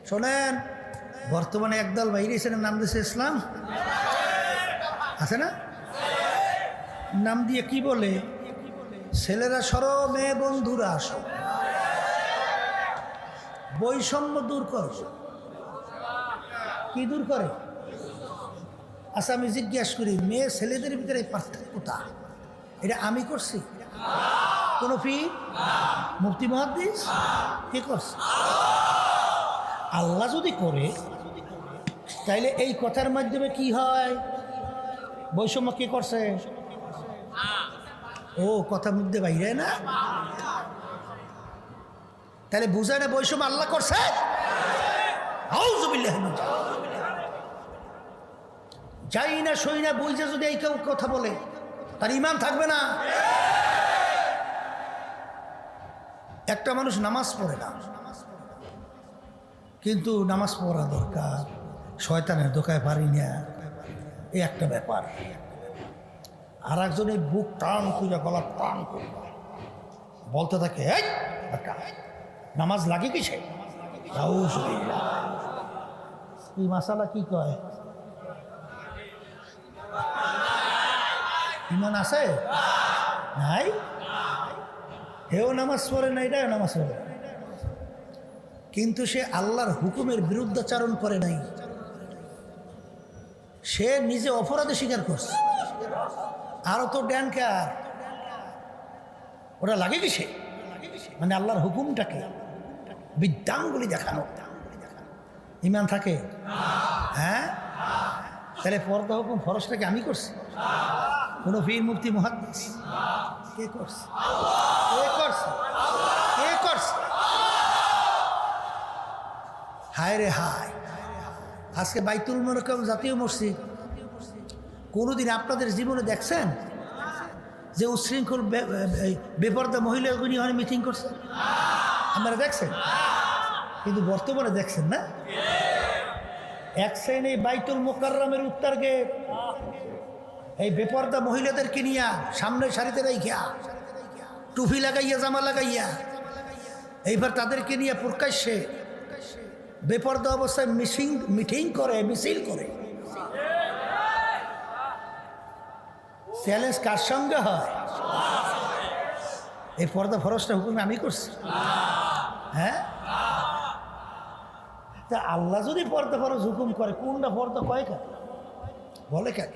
শোনেন, বর্তমানে একদল বাইরে এসে নাম দিয়েছে ইসলাম, আছে না? নাম দিয়ে কি বলে, ছেলেরা সরো, মেয়ে বন্ধুরা আসো, বৈষম্য দূর করো। কি দূর করে? আচ্ছা আমি জিজ্ঞাসা করি, মেয়ে ছেলেদের ভিতরে পার্থক্যতা এটা আমি করছি? কোন পীর, মুফতি, মুহাদ্দিস কে করছে? আল্লাহ যদি করে তাইলে এই কথার মাধ্যমে কি হয়? বৈষম্য কে করছে? ও কথার মধ্যে বাইরে না, তাহলে বুঝায় না বৈষম্য আল্লাহ করছে? আউযুবিল্লাহি মিন যালিক। যাই না সই না বুঝে যদি এই কেউ কথা বলে তার ঈমান থাকবে না। একটা মানুষ নামাজ পড়ে না, কিন্তু নামাজ পড়া দরকার, শয়তানের ধোকায় পারি না, এই একটা ব্যাপার। আর একজনের বুক টান করে, গলা টান করে বলতে থাকে, এই নামাজ লাগে কিসে? এই মাসালা কি কয়? ঈমান আছে নাই? হেও নামাজ পড়ে না, এটাও নামাজ পড়ে, কিন্তু সে আল্লাহর হুকুমের বিরুদ্ধাচারণ করে নাই, সে নিজে অপরাধে স্বীকার করছে। আরো তো ড্যান কার, ওটা লাগে কিসে? মানে আল্লাহর হুকুমটাকে বিদ্যাঙ্গুলি দেখানো। ঈমান থাকে? হ্যাঁ। তাহলে পর্দা হুকুম ফরজটাকে আমি করছি? কোন পীর, মুফতি, মুহাদ্দিস কে করছে? কে করছে? কে করছে? হায় রে হায়, আজকে বাইতুল মুকাররম জাতীয় মসজিদ কোনোদিন আপনাদের জীবনে দেখছেন যে উচ্ছৃঙ্খল বেপরদা মহিলাগুলি ওখানে মিটিং করছে? আপনারা দেখছেন? কিন্তু বর্তমানে দেখছেন না? এক শ্রেণী বাইতুল মুকাররমের উত্তর গেট এই বেপরদা মহিলাদেরকে নিয়ে সামনের সারিতে রাইখা, টুপি লাগাইয়া, জামা লাগাইয়া, এইবার তাদেরকে নিয়ে প্রকাশ্যে বেপরদা অবস্থায় মিটিং করে, মিছিল করে। চ্যালেঞ্জ কার সঙ্গে হয়? এই পর্দা ফরজটা হুকুম আমি করছি? হ্যাঁ। তা আল্লাহ যদি পর্দা ফরজ হুকুম করে, কোনটা পর্দা কয় কেন বলে কেন?